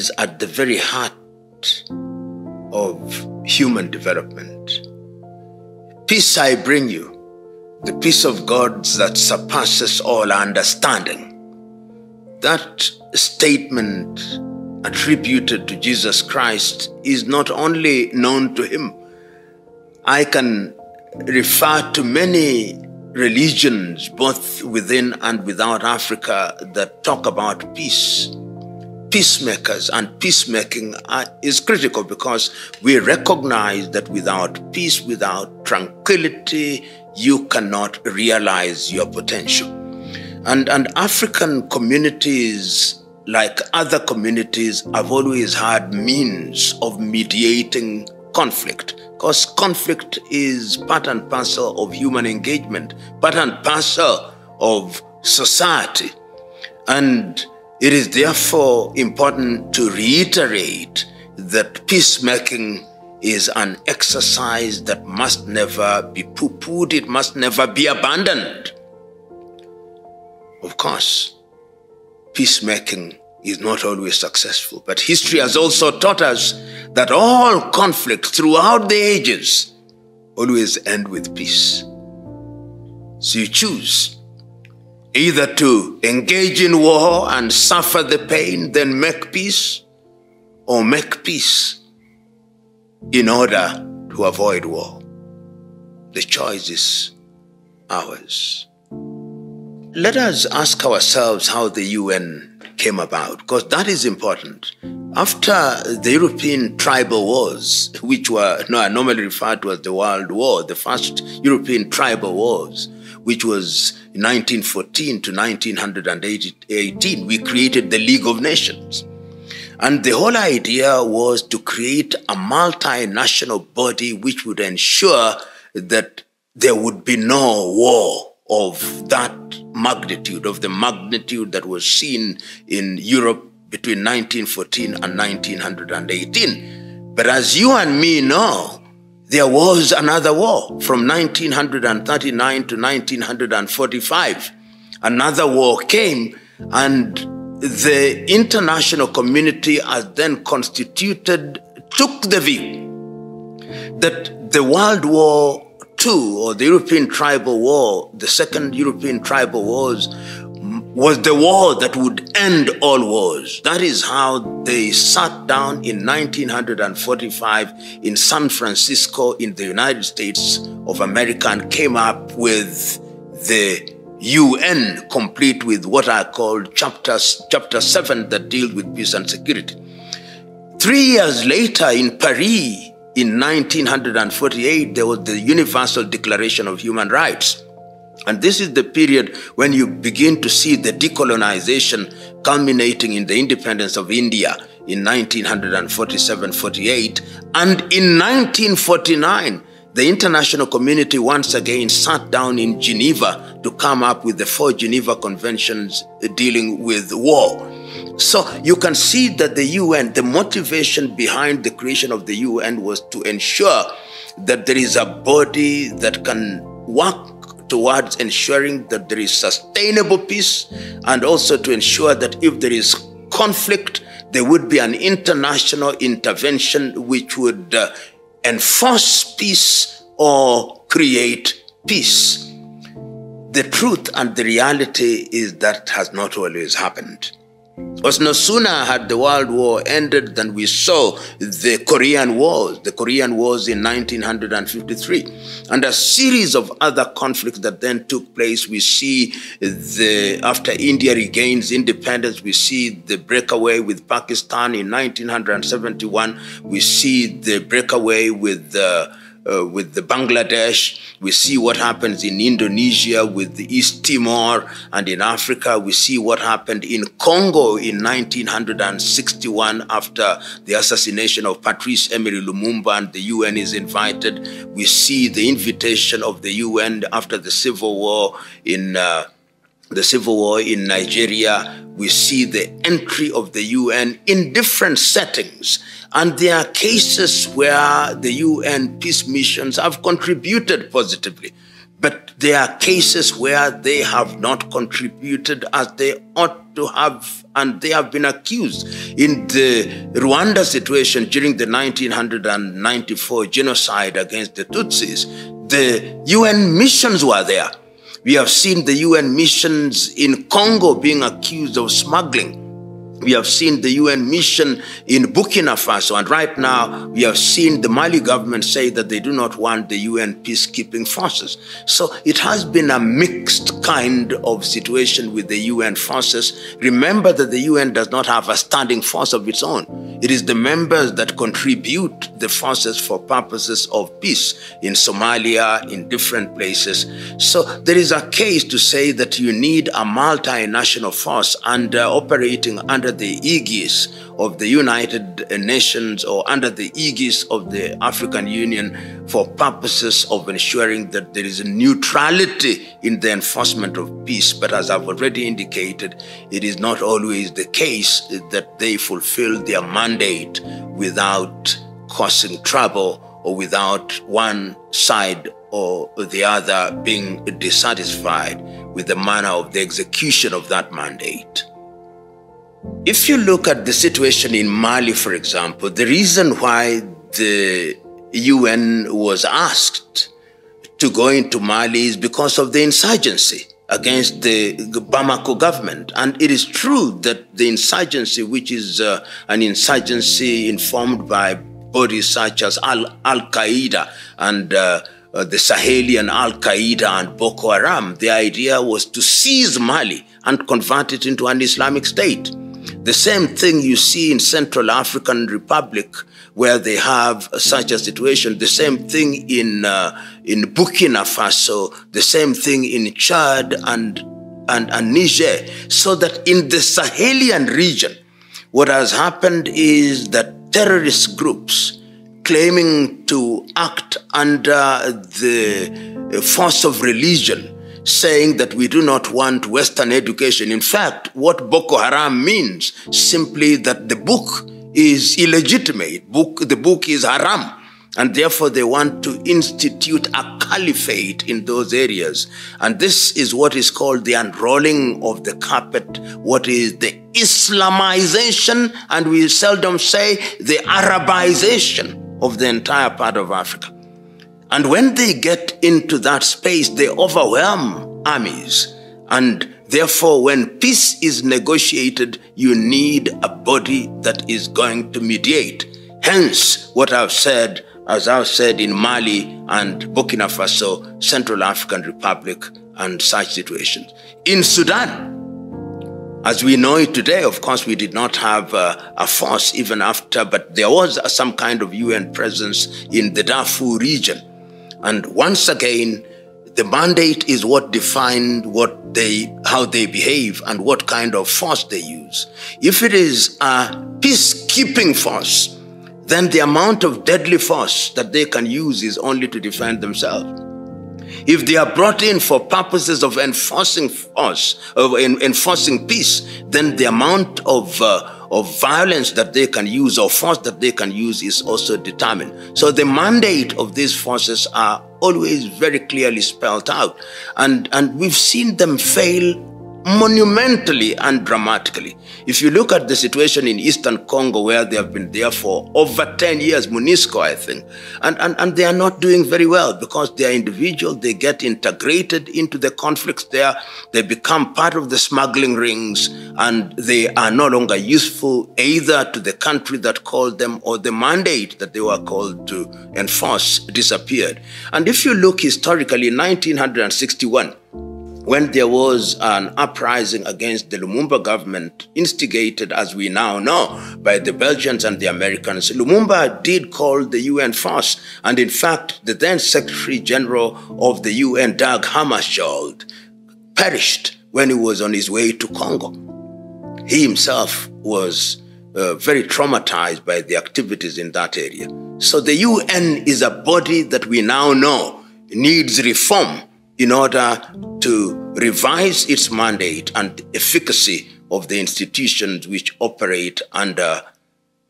is at the very heart of human development. Peace I bring you, the peace of God that surpasses all understanding. That statement attributed to Jesus Christ is not only known to him. I can refer to many religions, both within and without Africa, that talk about peace. Peacemakers and peacemaking is critical because we recognize that without peace, without tranquility, you cannot realize your potential. And African communities, like other communities, have always had means of mediating conflict, because conflict is part and parcel of human engagement, part and parcel of society. And it is therefore important to reiterate that peacemaking is an exercise that must never be poo-pooed, it must never be abandoned. Of course, peacemaking is not always successful, but history has also taught us that all conflicts throughout the ages always end with peace. So you choose either to engage in war and suffer the pain, then make peace, or make peace in order to avoid war. The choice is ours. Let us ask ourselves how the UN came about, because that is important. After the European tribal wars, which were normally referred to as the World War, the first European tribal wars, which was 1914 to 1918, we created the League of Nations. And the whole idea was to create a multinational body which would ensure that there would be no war of that magnitude, of the magnitude that was seen in Europe between 1914 and 1918. But as you and me know, there was another war from 1939 to 1945. Another war came, and the international community as then constituted took the view that the World War II, or the European Tribal War, the second European Tribal Wars, was the war that would end all wars. That is how they sat down in 1945 in San Francisco in the United States of America and came up with the UN, complete with what are called Chapter 7 that deals with peace and security. 3 years later in Paris, in 1948, there was the Universal Declaration of Human Rights. And this is the period when you begin to see the decolonization culminating in the independence of India in 1947-48. And in 1949, the international community once again sat down in Geneva to come up with the 4 Geneva Conventions dealing with war. So you can see that the UN, the motivation behind the creation of the UN was to ensure that there is a body that can work towards ensuring that there is sustainable peace, and also to ensure that if there is conflict, there would be an international intervention which would enforce peace or create peace. The truth and the reality is that has not always happened. Because no sooner had the World War ended than we saw the Korean Wars in 1953, and a series of other conflicts that then took place. We see after India regains independence, we see the breakaway with Pakistan in 1971. We see the breakaway with the Bangladesh. We see what happens in Indonesia with the East Timor, and in Africa we see what happened in Congo in 1961 after the assassination of Patrice Emery Lumumba, and the UN is invited. We see the invitation of the UN after the civil war in Nigeria. We see the entry of the UN in different settings. And there are cases where the UN peace missions have contributed positively. But there are cases where they have not contributed as they ought to have, and they have been accused. In the Rwanda situation during the 1994 genocide against the Tutsis, the UN missions were there. We have seen the UN missions in Congo being accused of smuggling. We have seen the UN mission in Burkina Faso, and right now we have seen the Mali government say that they do not want the UN peacekeeping forces. So it has been a mixed kind of situation with the UN forces. Remember that the UN does not have a standing force of its own. It is the members that contribute the forces for purposes of peace in Somalia, in different places. So there is a case to say that you need a multinational force operating under the aegis of the United Nations or under the aegis of the African Union for purposes of ensuring that there is a neutrality in the enforcement of peace. But as I've already indicated, it is not always the case that they fulfill their mandate without causing trouble or without one side or the other being dissatisfied with the manner of the execution of that mandate. If you look at the situation in Mali, for example, the reason why the UN was asked to go into Mali is because of the insurgency against the Bamako government. And it is true that the insurgency, which is an insurgency informed by bodies such as Al-Qaeda and the Sahelian Al-Qaeda and Boko Haram, the idea was to seize Mali and convert it into an Islamic state. The same thing you see in Central African Republic, where they have such a situation. The same thing in Burkina Faso. The same thing in Chad and Niger. So that in the Sahelian region, what has happened is that terrorist groups claiming to act under the force of religion, saying that we do not want Western education. In fact, what Boko Haram means, simply that the book is illegitimate. The book is haram. And therefore they want to institute a caliphate in those areas. And this is what is called the unrolling of the carpet, what is the Islamization, and we seldom say the Arabization of the entire part of Africa. And when they get into that space, they overwhelm armies. And therefore, when peace is negotiated, you need a body that is going to mediate. Hence, what I've said, as I've said in Mali and Burkina Faso, Central African Republic, and such situations. In Sudan, as we know it today, of course, we did not have a force even after, but there was some kind of UN presence in the Darfur region. And once again, the mandate is what defined how they behave and what kind of force they use. If it is a peacekeeping force, then the amount of deadly force that they can use is only to defend themselves. If they are brought in for purposes of enforcing peace, then the amount of violence that they can use or force that they can use is also determined. So the mandate of these forces are always very clearly spelled out. And we've seen them fail monumentally and dramatically. If you look at the situation in Eastern Congo, where they have been there for over 10 years, MONUSCO, I think, and they are not doing very well because they are individual, they get integrated into the conflicts there, they become part of the smuggling rings, and they are no longer useful either to the country that called them or the mandate that they were called to enforce disappeared. And if you look historically, in 1961, when there was an uprising against the Lumumba government, instigated, as we now know, by the Belgians and the Americans, Lumumba did call the UN force. And in fact, the then Secretary General of the UN, Dag Hammarskjöld, perished when he was on his way to Congo. He himself was very traumatized by the activities in that area. So the UN is a body that we now know needs reform in order to revise its mandate and efficacy of the institutions which operate under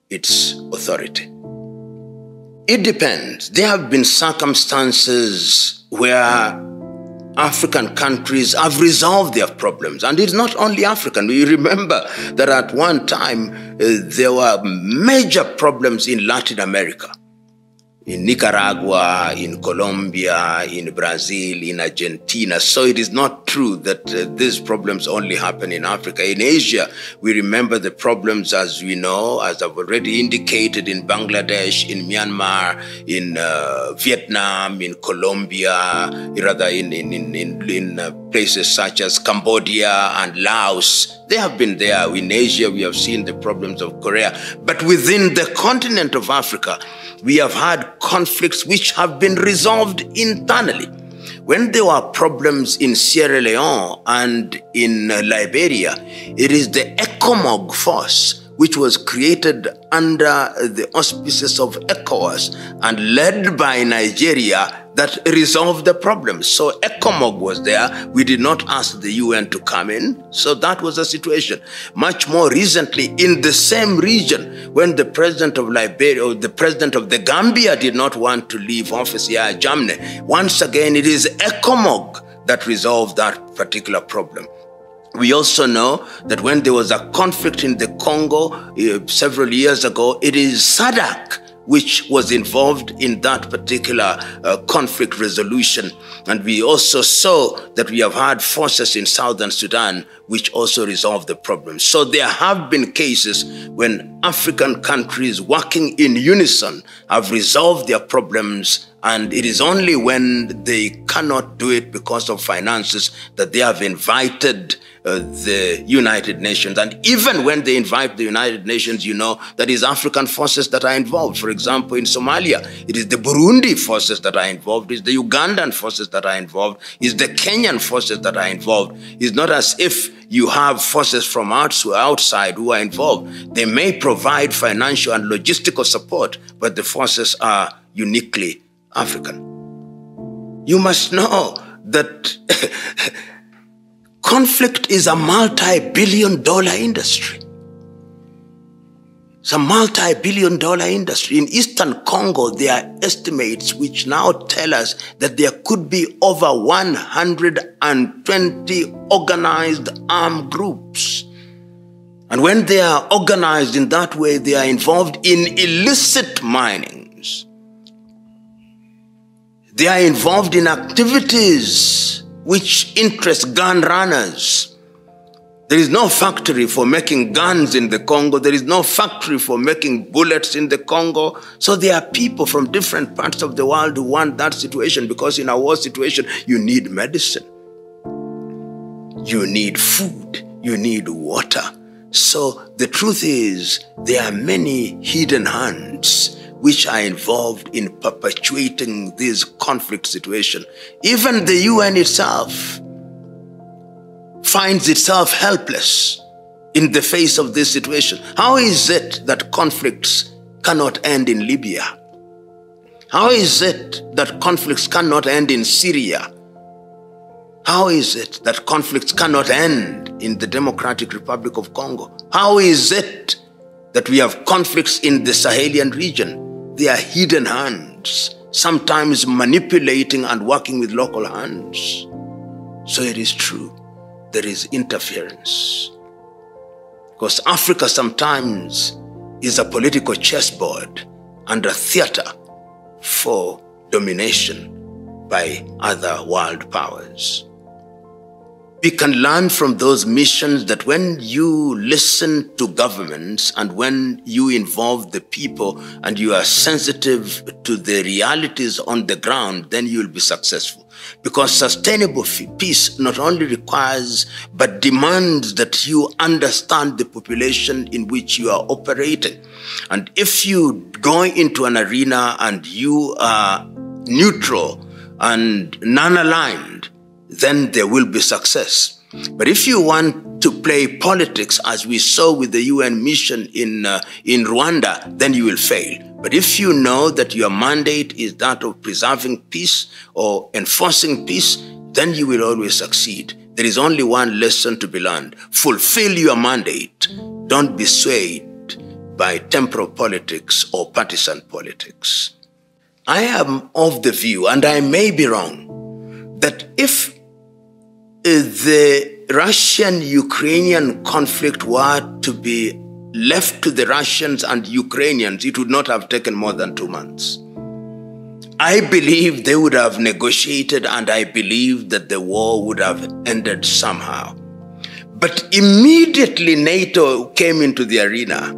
its authority. It depends. There have been circumstances where African countries have resolved their problems. And it's not only African. We remember that at one time, there were major problems in Latin America. In Nicaragua, in Colombia, in Brazil, in Argentina. So it is not true that these problems only happen in Africa. In Asia, we remember the problems, as we know, as I've already indicated, in Bangladesh, in Myanmar, in Vietnam, in Colombia, rather in places such as Cambodia and Laos. They have been there. In Asia, we have seen the problems of Korea. But within the continent of Africa, we have had conflicts which have been resolved internally. When there were problems in Sierra Leone and in Liberia, it is the ECOMOG force which was created under the auspices of ECOWAS and led by Nigeria that resolved the problems. So ECOMOG was there. We did not ask the UN to come in. So that was the situation. Much more recently, in the same region, when the president of Liberia or the president of the Gambia did not want to leave office, Yahya Jammeh, once again, it is ECOMOG that resolved that particular problem. We also know that when there was a conflict in the Congo several years ago, it is SADC which was involved in that particular conflict resolution. And we also saw that we have had forces in Southern Sudan which also resolved the problem. So there have been cases when African countries working in unison have resolved their problems, and it is only when they cannot do it because of finances that they have invited the United Nations. And even when they invite the United Nations, you know, that is African forces that are involved. For example, in Somalia, it is the Burundi forces that are involved, it's the Ugandan forces that are involved, it's the Kenyan forces that are involved. It's not as if you have forces from outside who are involved. They may provide financial and logistical support, but the forces are uniquely African. You must know that conflict is a multi-billion-dollar industry. It's a multi-billion-dollar industry. In Eastern Congo, there are estimates which now tell us that there could be over 120 organized armed groups. And when they are organized in that way, they are involved in illicit minings. They are involved in activities which interest gun runners. There is no factory for making guns in the Congo. There is no factory for making bullets in the Congo. So there are people from different parts of the world who want that situation, because in a war situation, you need medicine. You need food. You need water. So the truth is, there are many hidden hands which are involved in perpetuating this conflict situation. Even the UN itself finds itself helpless in the face of this situation. How is it that conflicts cannot end in Libya? How is it that conflicts cannot end in Syria? How is it that conflicts cannot end in the Democratic Republic of Congo? How is it that we have conflicts in the Sahelian region? They are hidden hands, sometimes manipulating and working with local hands. So it is true, there is interference. Because Africa sometimes is a political chessboard and a theater for domination by other world powers. We can learn from those missions that when you listen to governments and when you involve the people and you are sensitive to the realities on the ground, then you will be successful. Because sustainable peace not only requires but demands that you understand the population in which you are operating. And if you go into an arena and you are neutral and non-aligned, then there will be success. But if you want to play politics, as we saw with the UN mission in Rwanda, then you will fail. But if you know that your mandate is that of preserving peace or enforcing peace, then you will always succeed. There is only one lesson to be learned. Fulfill your mandate. Don't be swayed by temporal politics or partisan politics. I am of the view, and I may be wrong, that if the Russian-Ukrainian conflict were to be left to the Russians and Ukrainians, it would not have taken more than 2 months. I believe they would have negotiated, and I believe that the war would have ended somehow. But immediately NATO came into the arena.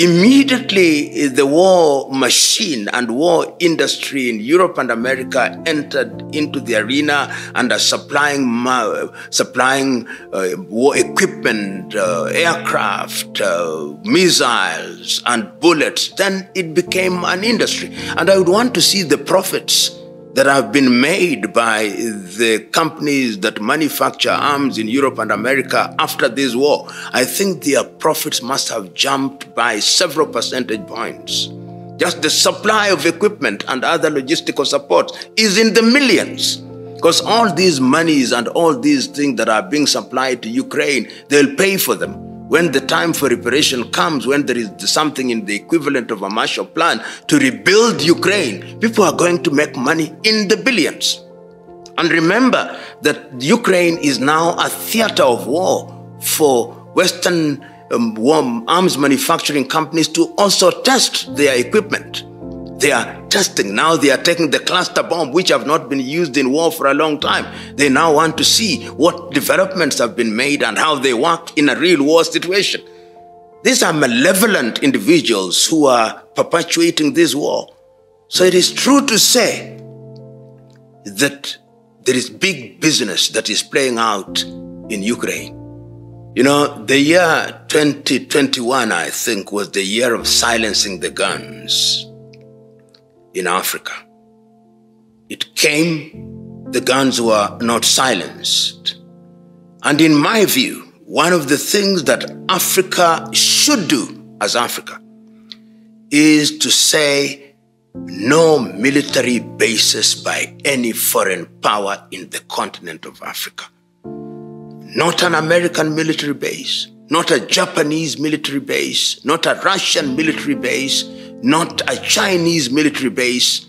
Immediately the war machine and war industry in Europe and America entered into the arena and are supplying war equipment, aircraft, missiles and bullets. Then it became an industry. And I would want to see the profits that have been made by the companies that manufacture arms in Europe and America after this war. I think their profits must have jumped by several percentage points. Just the supply of equipment and other logistical support is in the millions. Because all these monies and all these things that are being supplied to Ukraine, they'll pay for them. When the time for reparation comes, when there is something in the equivalent of a Marshall Plan to rebuild Ukraine, people are going to make money in the billions. And remember that Ukraine is now a theater of war for Western arms manufacturing companies to also test their equipment. They are testing. Now they are taking the cluster bomb, which have not been used in war for a long time. They now want to see what developments have been made and how they work in a real war situation. These are malevolent individuals who are perpetuating this war. So it is true to say that there is big business that is playing out in Ukraine. You know, the year 2021, I think, was the year of silencing the guns in Africa. It came, the guns were not silenced. And in my view, one of the things that Africa should do as Africa is to say no military bases by any foreign power in the continent of Africa. Not an American military base, not a Japanese military base, not a Russian military base, not a Chinese military base,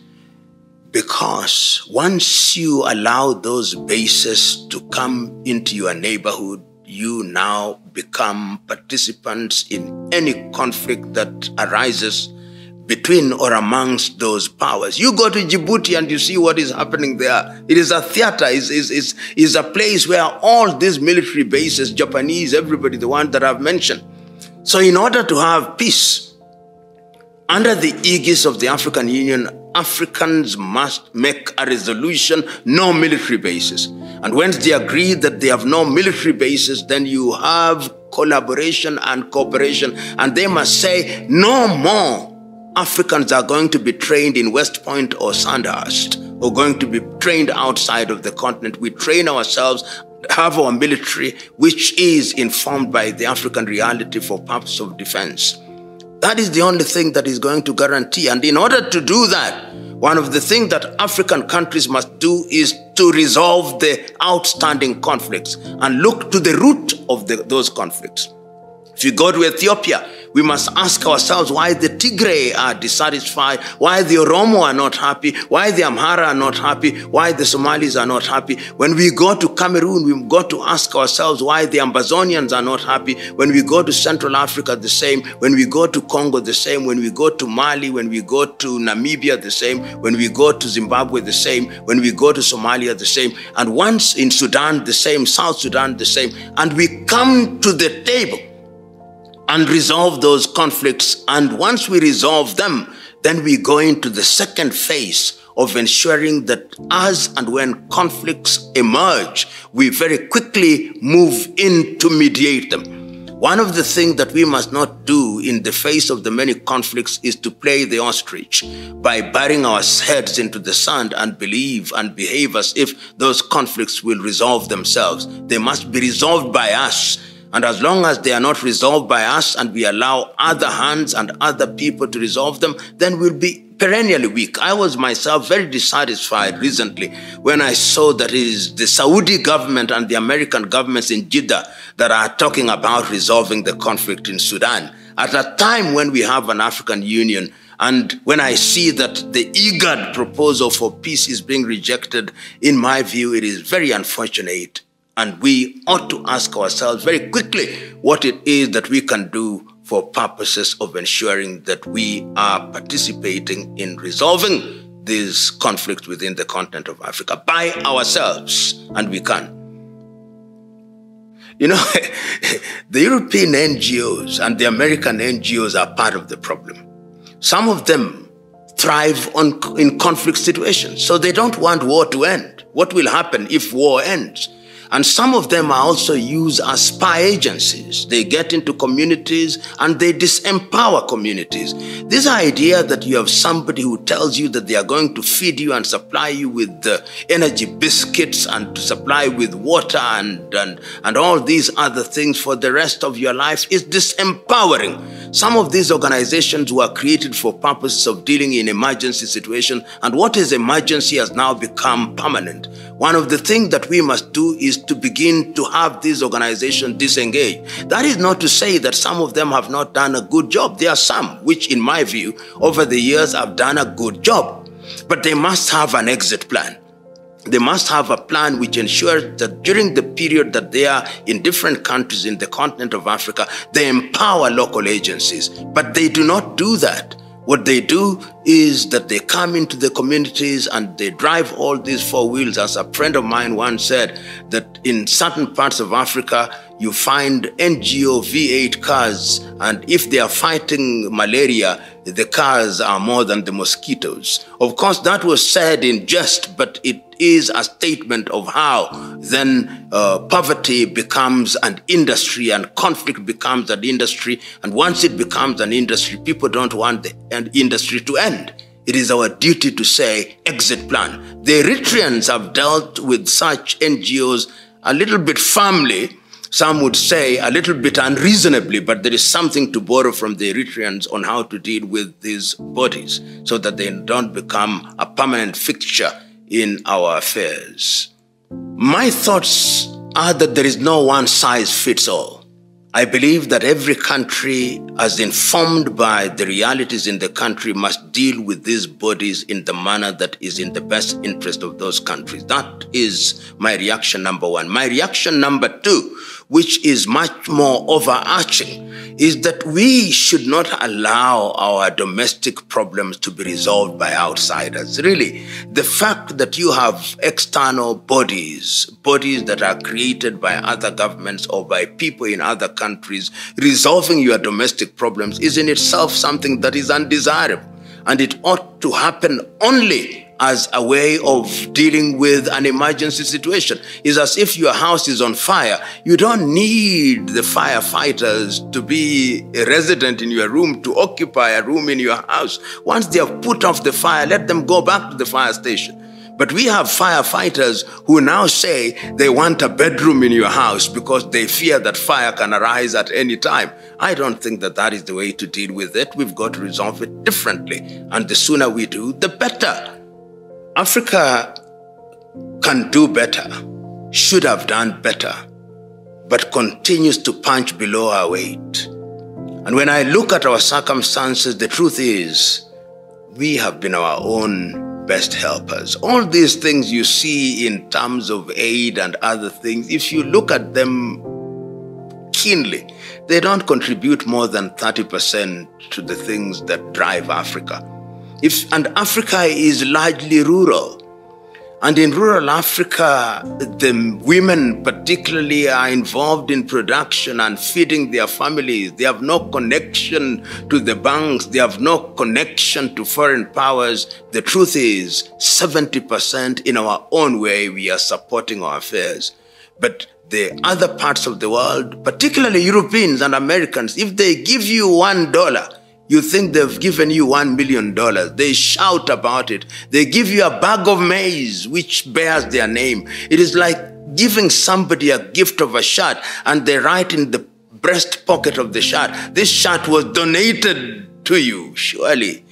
because once you allow those bases to come into your neighborhood, you now become participants in any conflict that arises between or amongst those powers. You go to Djibouti and you see what is happening there. It is a theater, is a place where all these military bases, Japanese, everybody, the ones that I've mentioned. So in order to have peace, under the aegis of the African Union, Africans must make a resolution, no military bases. And once they agree that they have no military bases, then you have collaboration and cooperation. And they must say, no more Africans are going to be trained in West Point or Sandhurst, or going to be trained outside of the continent. We train ourselves, have our military, which is informed by the African reality for purpose of defense. That is the only thing that is going to guarantee. And in order to do that, one of the things that African countries must do is to resolve the outstanding conflicts and look to the root of those conflicts. If you go to Ethiopia, we must ask ourselves why the Tigray are dissatisfied, why the Oromo are not happy, why the Amhara are not happy, why the Somalis are not happy. When we go to Cameroon, we've got to ask ourselves why the Ambazonians are not happy. When we go to Central Africa, the same. When we go to Congo, the same. When we go to Mali, when we go to Namibia, the same. When we go to Zimbabwe, the same. When we go to Somalia, the same. And once in Sudan, the same. South Sudan, the same. And we come to the table and resolve those conflicts. And once we resolve them, then we go into the second phase of ensuring that as and when conflicts emerge, we very quickly move in to mediate them. One of the things that we must not do in the face of the many conflicts is to play the ostrich by burying our heads into the sand and believe and behave as if those conflicts will resolve themselves. They must be resolved by us. And as long as they are not resolved by us and we allow other hands and other people to resolve them, then we'll be perennially weak. I was myself very dissatisfied recently when I saw that it is the Saudi government and the American governments in Jeddah that are talking about resolving the conflict in Sudan at a time when we have an African Union. And when I see that the IGAD proposal for peace is being rejected, in my view, it is very unfortunate. And we ought to ask ourselves very quickly what it is that we can do for purposes of ensuring that we are participating in resolving this conflict within the continent of Africa by ourselves, and we can. You know, the European NGOs and the American NGOs are part of the problem. Some of them thrive in conflict situations, so they don't want war to end. What will happen if war ends? And some of them are also used as spy agencies. They get into communities and they disempower communities. This idea that you have somebody who tells you that they are going to feed you and supply you with energy biscuits and to supply with water and all these other things for the rest of your life is disempowering. Some of these organizations were created for purposes of dealing in emergency situations, and what is emergency has now become permanent. One of the things that we must do is to begin to have these organizations disengage. That is not to say that some of them have not done a good job. There are some which, in my view, over the years have done a good job. But they must have an exit plan. They must have a plan which ensures that during the period that they are in different countries in the continent of Africa, they empower local agencies. But they do not do that. What they do is that they come into the communities and they drive all these four wheels. As a friend of mine once said, that in certain parts of Africa, you find NGO V8 cars, and if they are fighting malaria, the cars are more than the mosquitoes. Of course, that was said in jest, but it is a statement of how then poverty becomes an industry and conflict becomes an industry. And once it becomes an industry, people don't want the industry to end. It is our duty to say, exit plan. The Eritreans have dealt with such NGOs a little bit firmly. Some would say a little bit unreasonably, but there is something to borrow from the Eritreans on how to deal with these bodies so that they don't become a permanent fixture in our affairs. My thoughts are that there is no one size fits all. I believe that every country, as informed by the realities in the country, must deal with these bodies in the manner that is in the best interest of those countries. That is my reaction number one. My reaction number two, which is much more overarching, is that we should not allow our domestic problems to be resolved by outsiders. Really, the fact that you have external bodies that are created by other governments or by people in other countries resolving your domestic problems is in itself something that is undesirable. And it ought to happen only as a way of dealing with an emergency situation. It's as if your house is on fire. You don't need the firefighters to be a resident in your room, to occupy a room in your house. Once they have put off the fire, let them go back to the fire station. But we have firefighters who now say they want a bedroom in your house because they fear that fire can arise at any time. I don't think that that is the way to deal with it. We've got to resolve it differently. And the sooner we do, the better. Africa can do better, should have done better, but continues to punch below our weight. And when I look at our circumstances, the truth is we have been our own best helpers. All these things you see in terms of aid and other things, if you look at them keenly, they don't contribute more than 30% to the things that drive Africa. And Africa is largely rural. And in rural Africa, the women particularly are involved in production and feeding their families. They have no connection to the banks. They have no connection to foreign powers. The truth is, 70% in our own way, we are supporting our affairs. But the other parts of the world, particularly Europeans and Americans, if they give you $1, you think they've given you $1 million. They shout about it. They give you a bag of maize which bears their name. It is like giving somebody a gift of a shirt and they write in the breast pocket of the shirt, this shirt was donated to you. Surely,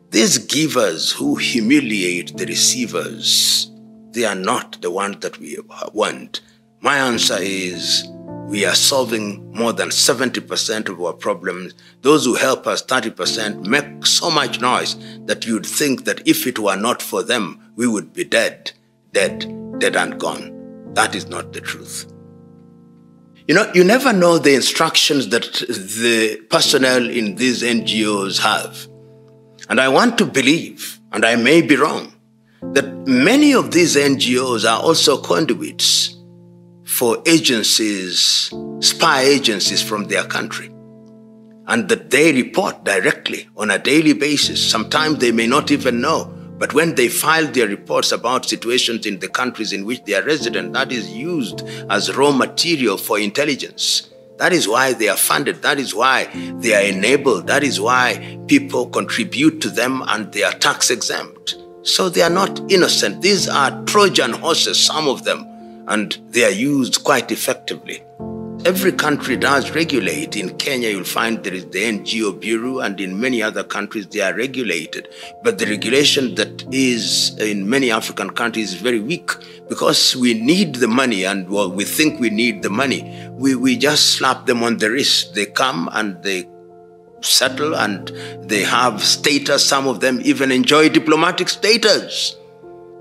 these givers who humiliate the receivers, they are not the ones that we want. My answer is, we are solving more than 70% of our problems. Those who help us, 30%, make so much noise that you'd think that if it were not for them, we would be dead and gone. That is not the truth. You know, you never know the instructions that the personnel in these NGOs have. And I want to believe, and I may be wrong, that many of these NGOs are also conduits for agencies, spy agencies from their country. And that they report directly on a daily basis. Sometimes they may not even know. But when they file their reports about situations in the countries in which they are resident, that is used as raw material for intelligence. That is why they are funded. That is why they are enabled. That is why people contribute to them and they are tax exempt. So they are not innocent. These are Trojan horses, some of them, and they are used quite effectively. Every country does regulate. In Kenya, you'll find there is the NGO Bureau, and in many other countries, they are regulated. But the regulation that is in many African countries is very weak because we need the money, and well, we think we need the money. We just slap them on the wrist. They come and they settle and they have status. Some of them even enjoy diplomatic status.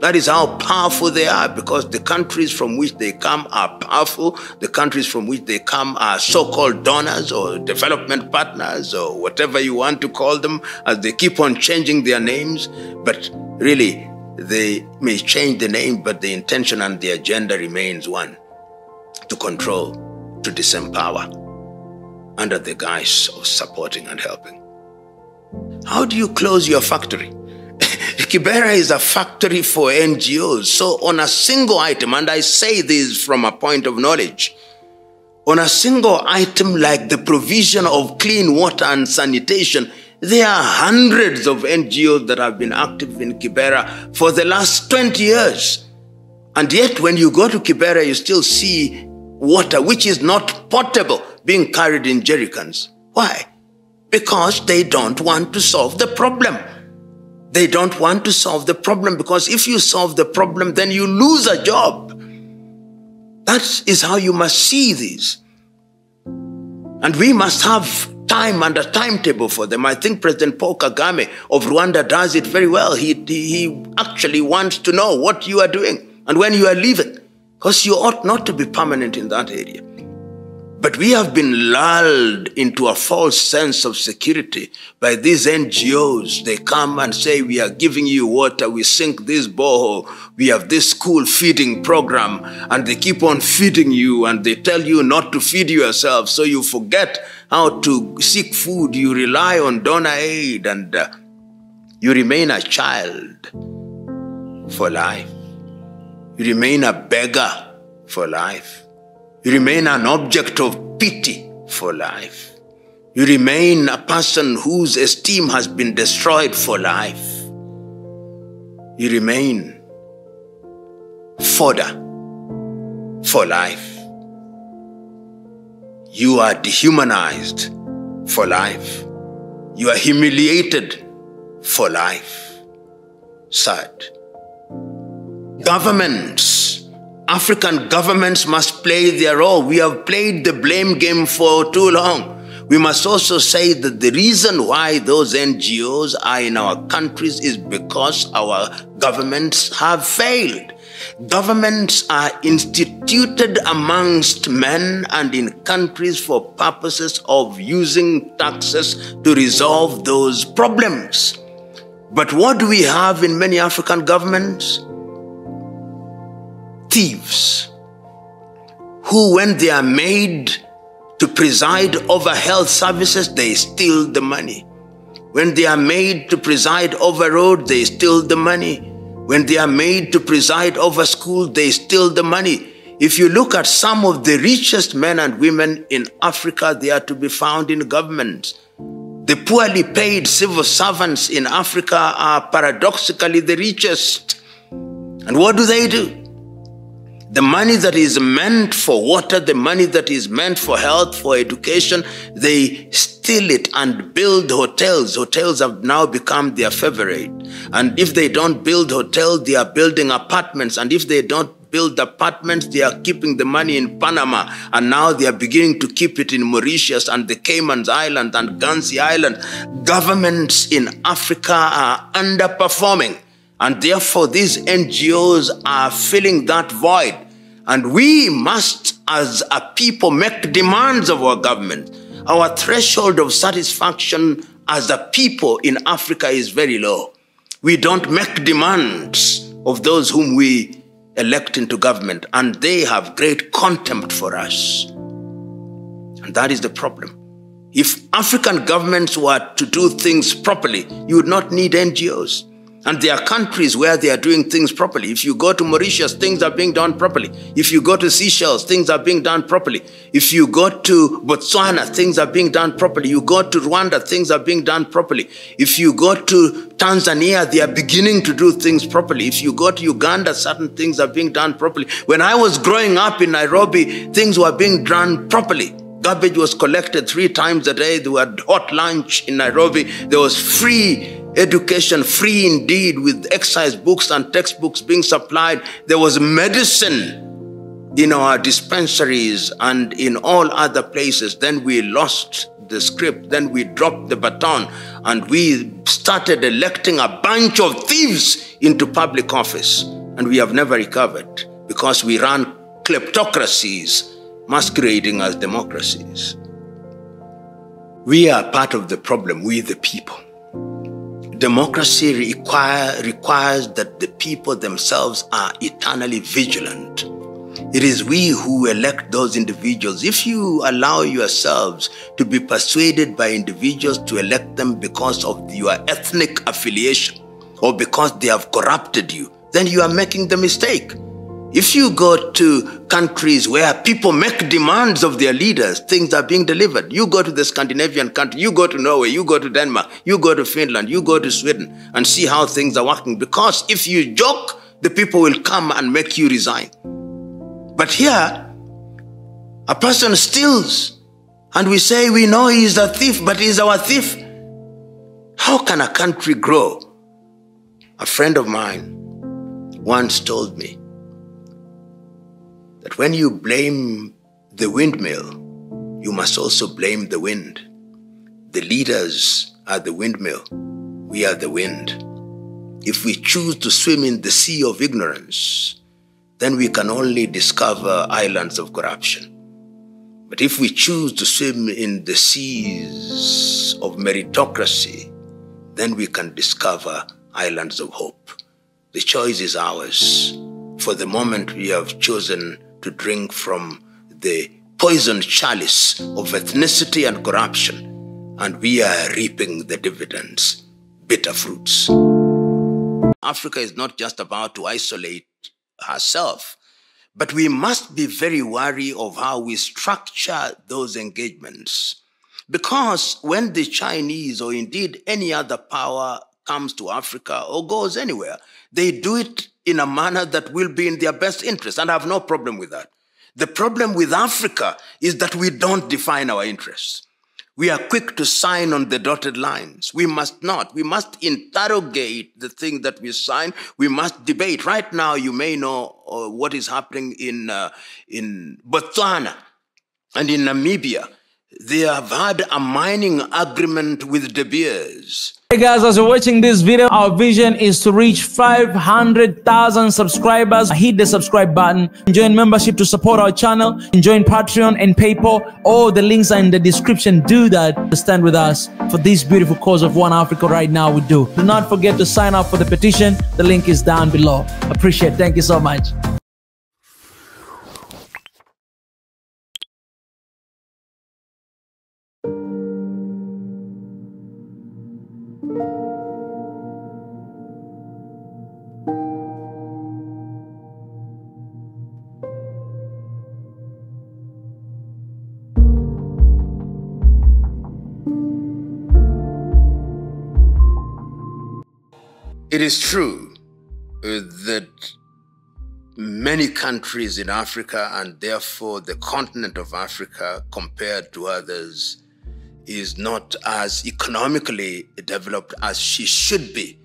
That is how powerful they are, because the countries from which they come are powerful. The countries from which they come are so-called donors or development partners or whatever you want to call them, as they keep on changing their names. But really, they may change the name, but the intention and the agenda remains one: to control, to disempower, under the guise of supporting and helping. How do you close your factory? Kibera is a factory for NGOs. So on a single item, and I say this from a point of knowledge, on a single item like the provision of clean water and sanitation, there are hundreds of NGOs that have been active in Kibera for the last 20 years. And yet when you go to Kibera, you still see water which is not potable being carried in jerrycans. Why? Because they don't want to solve the problem. They don't want to solve the problem, because if you solve the problem, then you lose a job. That is how you must see these. And we must have time and a timetable for them. I think President Paul Kagame of Rwanda does it very well. He actually wants to know what you are doing and when you are leaving, because you ought not to be permanent in that area. But we have been lulled into a false sense of security by these NGOs. They come and say, we are giving you water, we sink this borehole, we have this school feeding program, and they keep on feeding you, and they tell you not to feed yourself, so you forget how to seek food. You rely on donor aid, and you remain a child for life. You remain a beggar for life. You remain an object of pity for life. You remain a person whose esteem has been destroyed for life. You remain fodder for life. You are dehumanized for life. You are humiliated for life. Sad. Governments, African governments must play their role. We have played the blame game for too long. We must also say that the reason why those NGOs are in our countries is because our governments have failed. Governments are instituted amongst men and in countries for purposes of using taxes to resolve those problems. But what do we have in many African governments? Thieves, who when they are made to preside over health services, they steal the money. When they are made to preside over road, they steal the money. When they are made to preside over school, they steal the money. If you look at some of the richest men and women in Africa, they are to be found in government. The poorly paid civil servants in Africa are paradoxically the richest. And what do? The money that is meant for water, the money that is meant for health, for education, they steal it and build hotels. Hotels have now become their favorite. And if they don't build hotels, they are building apartments. And if they don't build apartments, they are keeping the money in Panama. And now they are beginning to keep it in Mauritius and the Cayman Islands and Guernsey Island. Governments in Africa are underperforming. And therefore, these NGOs are filling that void. And we must, as a people, make demands of our government. Our threshold of satisfaction as a people in Africa is very low. We don't make demands of those whom we elect into government, and they have great contempt for us. And that is the problem. If African governments were to do things properly, you would not need NGOs. And there are countries where they are doing things properly. If you go to Mauritius, things are being done properly. If you go to Seychelles, things are being done properly. If you go to Botswana, things are being done properly. You go to Rwanda, things are being done properly. If you go to Tanzania, they are beginning to do things properly. If you go to Uganda, certain things are being done properly. When I was growing up in Nairobi, things were being done properly. Garbage was collected 3 times a day. There were hot lunch in Nairobi. There was free education, free indeed, with exercise books and textbooks being supplied. There was medicine in our dispensaries and in all other places. Then we lost the script. Then we dropped the baton and we started electing a bunch of thieves into public office. And we have never recovered because we ran kleptocracies masquerading as democracies. We are part of the problem, we the people. Democracy requires that the people themselves are eternally vigilant. It is we who elect those individuals. If you allow yourselves to be persuaded by individuals to elect them because of your ethnic affiliation or because they have corrupted you, then you are making the mistake. If you go to countries where people make demands of their leaders, things are being delivered. You go to the Scandinavian country, you go to Norway, you go to Denmark, you go to Finland, you go to Sweden and see how things are working. Because if you joke, the people will come and make you resign. But here, a person steals and we say we know he is a thief, but he is our thief. How can a country grow? A friend of mine once told me that when you blame the windmill, you must also blame the wind. The leaders are the windmill, we are the wind. If we choose to swim in the sea of ignorance, then we can only discover islands of corruption. But if we choose to swim in the seas of meritocracy, then we can discover islands of hope. The choice is ours. For the moment, we have chosen to drink from the poisoned chalice of ethnicity and corruption, and we are reaping the dividends, bitter fruits. Africa is not just about to isolate herself, but we must be very wary of how we structure those engagements. Because when the Chinese or indeed any other power comes to Africa or goes anywhere, they do it in a manner that will be in their best interest, and I have no problem with that. The problem with Africa is that we don't define our interests. We are quick to sign on the dotted lines. We must not. We must interrogate the thing that we sign. We must debate. Right now, you may know what is happening in Botswana and in Namibia. They have had a mining agreement with De Beers. Hey guys, as you're watching this video, our vision is to reach 500,000 subscribers. Hit the subscribe button, join membership to support our channel, join Patreon and PayPal. All the links are in the description. Do that to stand with us for this beautiful cause of One Africa right now. We do not forget to sign up for the petition. The link is down below. Appreciate it. Thank you so much. It is true that many countries in Africa, and therefore the continent of Africa compared to others, is not as economically developed as she should be,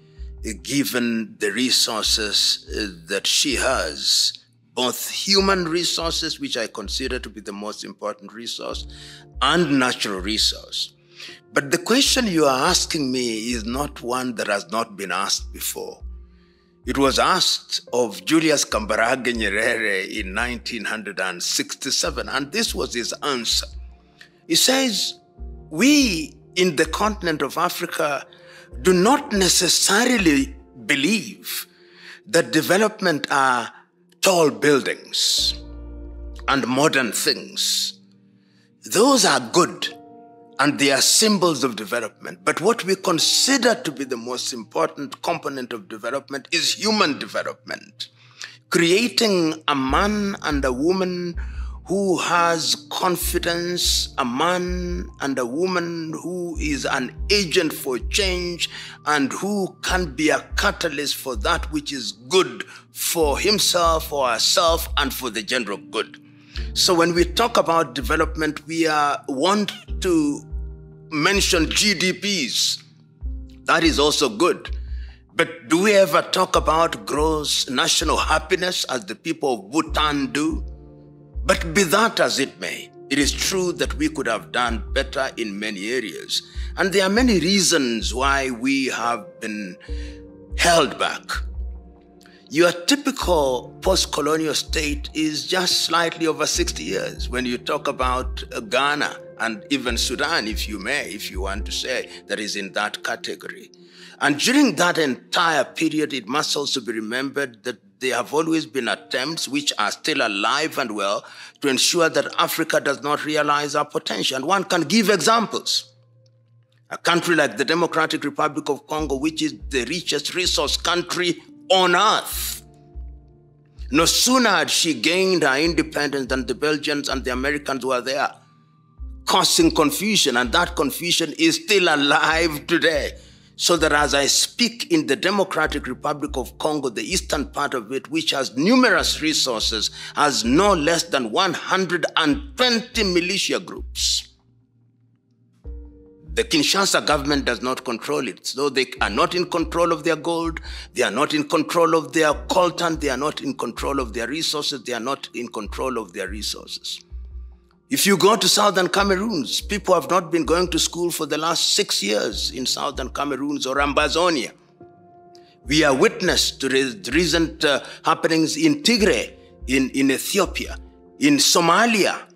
given the resources that she has, both human resources, which I consider to be the most important resource, and natural resource. But the question you are asking me is not one that has not been asked before. It was asked of Julius Kambarage Nyerere in 1967, and this was his answer. He says, we in the continent of Africa do not necessarily believe that development are tall buildings and modern things. Those are good, and they are symbols of development. But what we consider to be the most important component of development is human development. Creating a man and a woman who has confidence, a man and a woman who is an agent for change and who can be a catalyst for that which is good for himself or herself and for the general good. So when we talk about development, we want to mention GDPs. That is also good. But do we ever talk about gross national happiness as the people of Bhutan do? But be that as it may, it is true that we could have done better in many areas. And there are many reasons why we have been held back. Your typical post-colonial state is just slightly over 60 years. When you talk about Ghana and even Sudan, if you may, if you want to say, that is in that category. And during that entire period, it must also be remembered that there have always been attempts, which are still alive and well, to ensure that Africa does not realize our potential. And one can give examples. A country like the Democratic Republic of Congo, which is the richest resource country on earth. No sooner had she gained her independence than the Belgians and the Americans were there, causing confusion, and that confusion is still alive today. So that as I speak, in the Democratic Republic of Congo, the eastern part of it, which has numerous resources, has no less than 120 militia groups. The Kinshasa government does not control it. So they are not in control of their gold, they are not in control of their coltan, they are not in control of their resources, they are not in control of their resources. If you go to southern Cameroons, people have not been going to school for the last 6 years in southern Cameroons or Ambazonia. We are witness to the recent happenings in Tigray, in Ethiopia, in Somalia,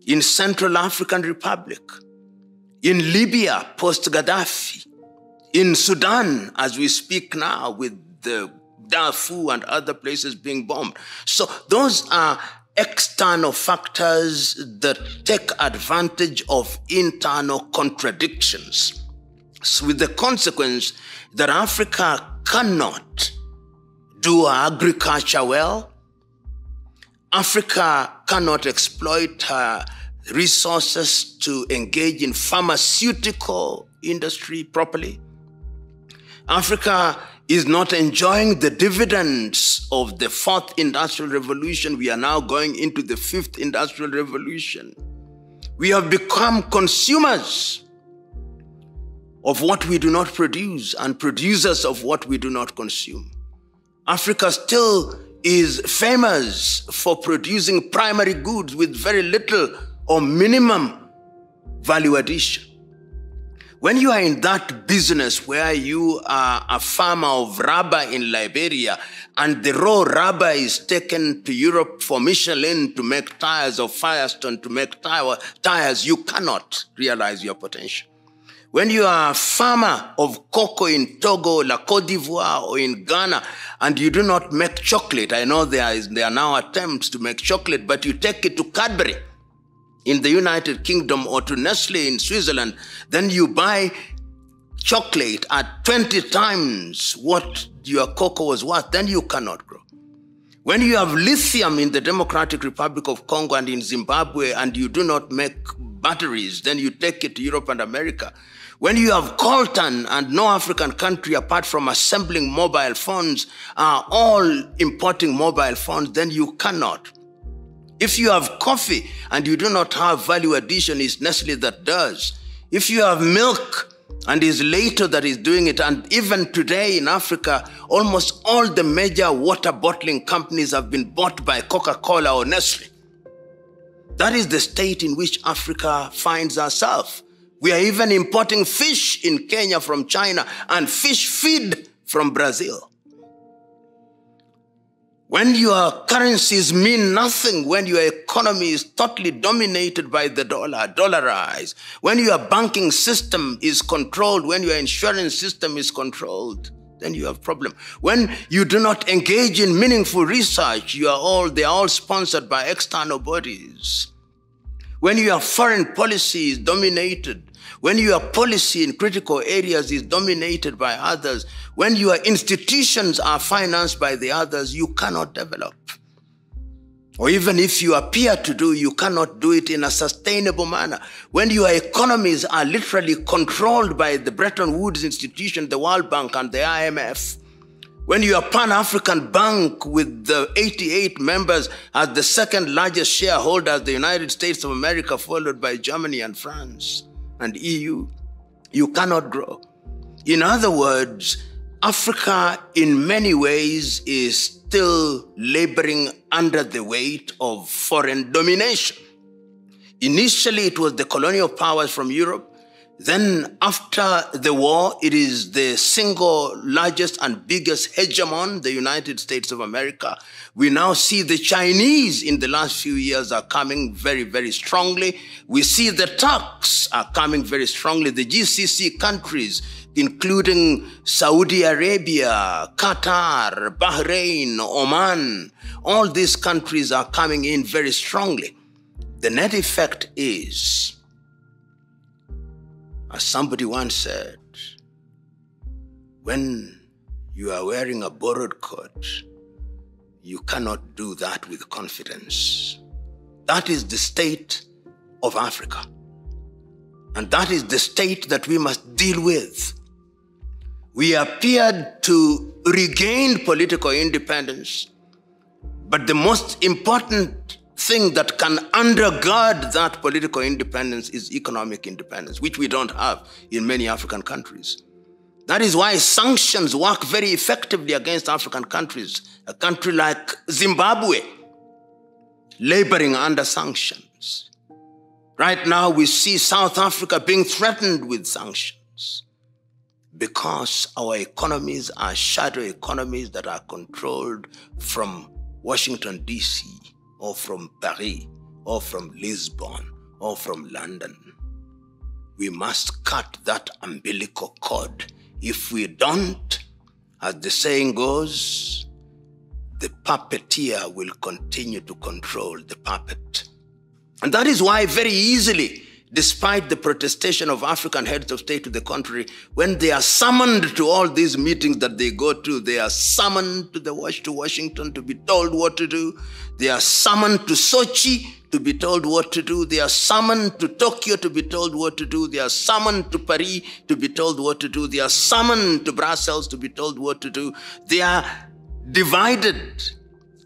in Central African Republic, in Libya post-Gaddafi, in Sudan as we speak now with the Darfur and other places being bombed. So those are external factors that take advantage of internal contradictions. So with the consequence that Africa cannot do agriculture well, Africa cannot exploit her resources to engage in pharmaceutical industry properly. Africa is not enjoying the dividends of the fourth industrial revolution. We are now going into the fifth industrial revolution. We have become consumers of what we do not produce and producers of what we do not consume. Africa still is famous for producing primary goods with very little or minimum value addition. When you are in that business where you are a farmer of rubber in Liberia and the raw rubber is taken to Europe for Michelin to make tires, or Firestone to make tires, you cannot realize your potential. When you are a farmer of cocoa in Togo, La Côte d'Ivoire, or in Ghana, and you do not make chocolate, I know there are now attempts to make chocolate, but you take it to Cadbury in the United Kingdom or to Nestle in Switzerland, then you buy chocolate at 20 times what your cocoa was worth, then you cannot grow. When you have lithium in the Democratic Republic of Congo and in Zimbabwe and you do not make batteries, then you take it to Europe and America. When you have coltan and no African country apart from assembling mobile phones are all importing mobile phones, then you cannot. If you have coffee and you do not have value addition, it's Nestle that does. If you have milk and it's Lato that is doing it, and even today in Africa, almost all the major water bottling companies have been bought by Coca-Cola or Nestle. That is the state in which Africa finds herself. We are even importing fish in Kenya from China and fish feed from Brazil. when your currencies mean nothing, when your economy is totally dominated by the dollar, dollarized, when your banking system is controlled, when your insurance system is controlled, then you have a problem. When you do not engage in meaningful research, they are all sponsored by external bodies. When your foreign policy is dominated, when your policy in critical areas is dominated by others, when your institutions are financed by the others, you cannot develop. Or even if you appear to do, you cannot do it in a sustainable manner. When your economies are literally controlled by the Bretton Woods institution, the World Bank and the IMF, when your Pan-African Bank with the 88 members as the second largest shareholder, the United States of America, followed by Germany and France and EU, you cannot grow. In other words, Africa in many ways is still laboring under the weight of foreign domination. Initially, it was the colonial powers from Europe. Then after the war, it is the single largest and biggest hegemon, the United States of America. We now see the Chinese in the last few years are coming very, very strongly. We see the Turks are coming very strongly. The GCC countries, including Saudi Arabia, Qatar, Bahrain, Oman, all these countries are coming in very strongly. The net effect is, as somebody once said, when you are wearing a borrowed coat, you cannot do that with confidence. That is the state of Africa. And that is the state that we must deal with. We appeared to regain political independence, but the most important thing that can undergird that political independence is economic independence, which we don't have in many African countries. That is why sanctions work very effectively against African countries. A country like Zimbabwe, laboring under sanctions. Right now, we see South Africa being threatened with sanctions because our economies are shadow economies that are controlled from Washington, D.C., or from Paris, or from Lisbon, or from London. We must cut that umbilical cord. If we don't, as the saying goes, the puppeteer will continue to control the puppet. And that is why very easily, despite the protestation of African heads of state to the contrary, when they are summoned to all these meetings that they go to, they are summoned to Washington to be told what to do. They are summoned to Sochi to be told what to do. They are summoned to Tokyo to be told what to do. They are summoned to Paris to be told what to do. They are summoned to Brussels to be told what to do. They are divided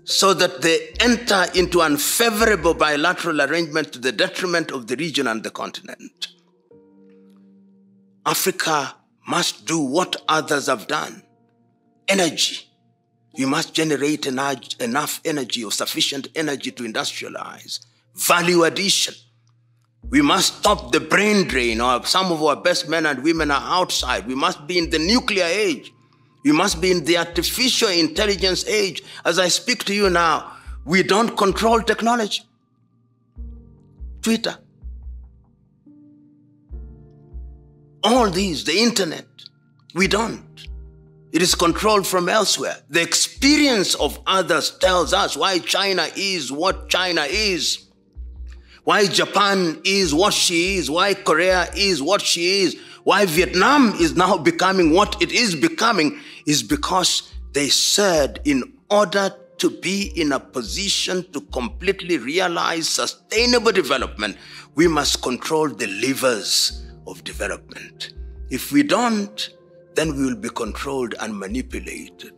so that they enter into unfavorable bilateral arrangement to the detriment of the region and the continent. Africa must do what others have done. Energy. We must generate enough energy or sufficient energy to industrialize. Value addition. We must stop the brain drain. Some of our best men and women are outside. We must be in the nuclear age. We must be in the artificial intelligence age. As I speak to you now, we don't control technology. Twitter. All these, the internet, we don't. It is controlled from elsewhere. The experience of others tells us why China is what China is, why Japan is what she is, why Korea is what she is, why Vietnam is now becoming what it is becoming, is because they said in order to be in a position to completely realize sustainable development, we must control the levers of development. If we don't, then we will be controlled and manipulated.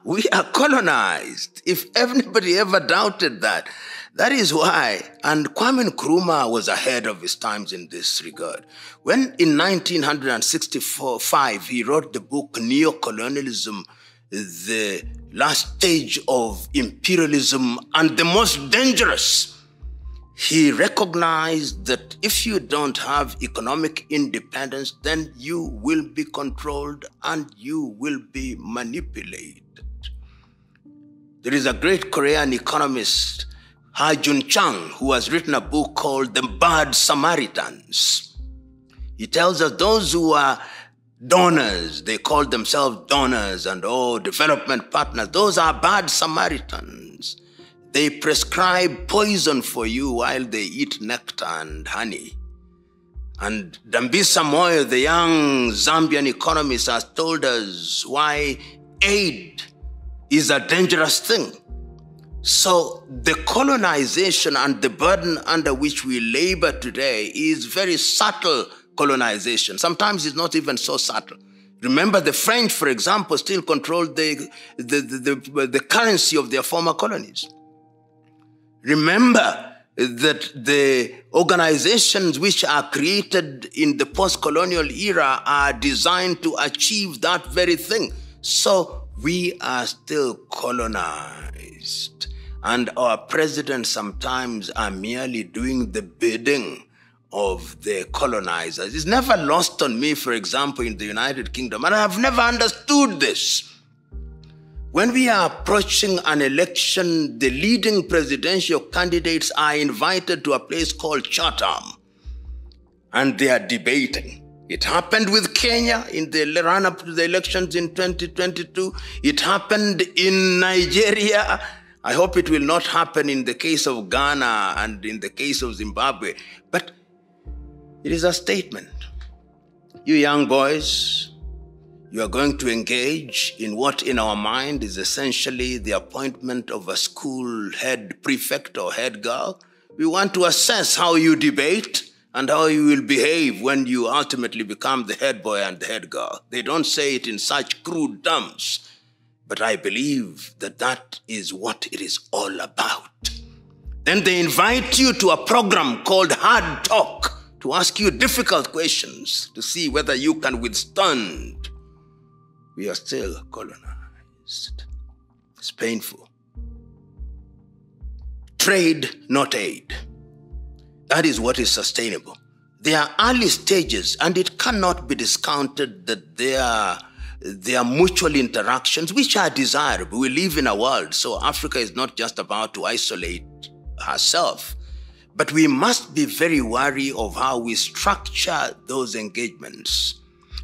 We are colonized. If anybody ever doubted that, that is why. And Kwame Nkrumah was ahead of his times in this regard. When in 1965, he wrote the book Neocolonialism, the last stage of imperialism and the most dangerous, he recognized that if you don't have economic independence, then you will be controlled and you will be manipulated. There is a great Korean economist, Ha Jun Chang, who has written a book called The Bad Samaritans. He tells us those who are donors, they call themselves donors and development partners, those are bad Samaritans. They prescribe poison for you while they eat nectar and honey. And Dambisa Moyo, the young Zambian economist, has told us why aid is a dangerous thing. So the colonization and the burden under which we labor today is very subtle colonization. Sometimes it's not even so subtle. Remember, the French, for example, still controlled the currency of their former colonies. Remember that the organizations which are created in the post-colonial era are designed to achieve that very thing. So we are still colonized. And our presidents sometimes are merely doing the bidding of the colonizers. It's never lost on me, for example, in the United Kingdom, and I have never understood this. When we are approaching an election, the leading presidential candidates are invited to a place called Chatham, and they are debating. It happened with Kenya in the run-up to the elections in 2022. It happened in Nigeria. I hope it will not happen in the case of Ghana and in the case of Zimbabwe. But it is a statement. You young boys, you are going to engage in what in our mind is essentially the appointment of a school head prefect or head girl. We want to assess how you debate and how you will behave when you ultimately become the head boy and the head girl. They don't say it in such crude terms, but I believe that that is what it is all about. Then they invite you to a program called Hard Talk to ask you difficult questions to see whether you can withstand. We are still colonized. It's painful. Trade, not aid. That is what is sustainable. There are early stages, and it cannot be discounted that there are mutual interactions which are desirable. We live in a world, so Africa is not just about to isolate herself. But we must be very wary of how we structure those engagements.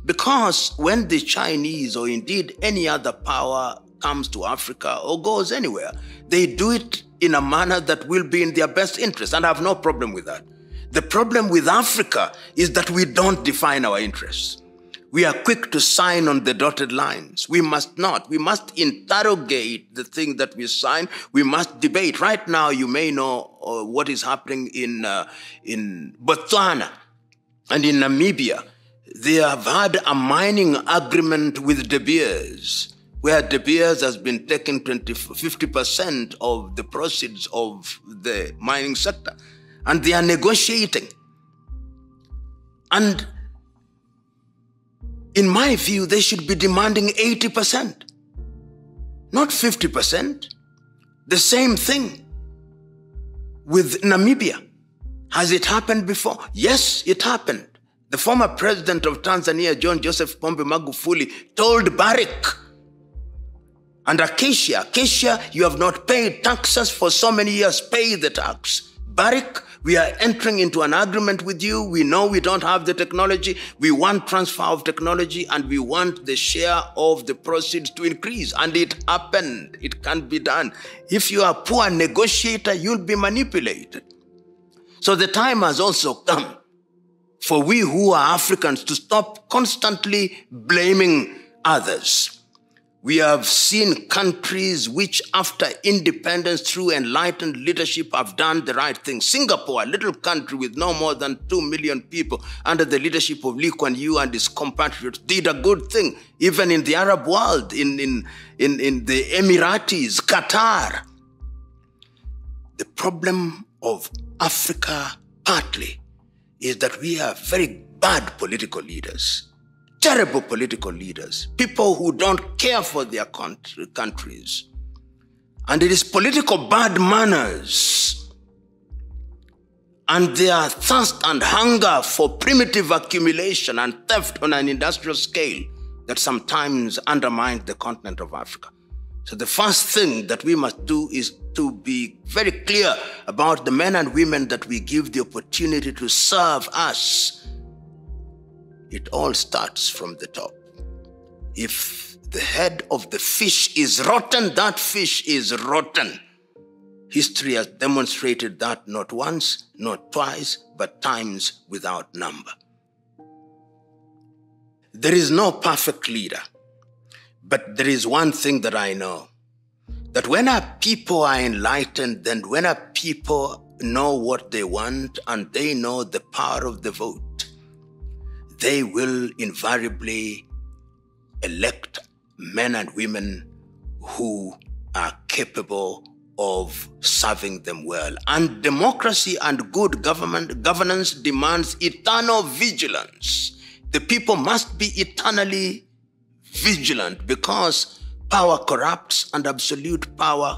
Because when the Chinese or indeed any other power comes to Africa or goes anywhere, they do it in a manner that will be in their best interest. And I have no problem with that. The problem with Africa is that we don't define our interests. We are quick to sign on the dotted lines. We must not. We must interrogate the thing that we sign. We must debate. Right now, you may know what is happening in Botswana and in Namibia. They have had a mining agreement with De Beers, where De Beers has been taking 50% of the proceeds of the mining sector. And they are negotiating. And in my view, they should be demanding 80%, not 50%. The same thing with Namibia. Has it happened before? Yes, it happened. The former president of Tanzania, John Joseph Pombe Magufuli, told Barrick and Acacia, you have not paid taxes for so many years, pay the tax. Barrick, we are entering into an agreement with you. We know we don't have the technology. We want transfer of technology and we want the share of the proceeds to increase. And it happened. It can be done. If you are a poor negotiator, you'll be manipulated. So the time has also come for we who are Africans to stop constantly blaming others. We have seen countries which after independence through enlightened leadership have done the right thing. Singapore, a little country with no more than 2 million people under the leadership of Lee Kuan Yew and his compatriots, did a good thing. Even in the Arab world, in the Emiratis, Qatar. The problem of Africa partly is that we are very bad political leaders. Terrible political leaders, people who don't care for their countries. And it is political bad manners and their thirst and hunger for primitive accumulation and theft on an industrial scale that sometimes undermines the continent of Africa. So the first thing that we must do is to be very clear about the men and women that we give the opportunity to serve us. It all starts from the top. If the head of the fish is rotten, that fish is rotten. History has demonstrated that not once, not twice, but times without number. There is no perfect leader, but there is one thing that I know, that when our people are enlightened, then when our people know what they want and they know the power of the vote, they will invariably elect men and women who are capable of serving them well. And democracy and good governance demands eternal vigilance. The people must be eternally vigilant because power corrupts and absolute power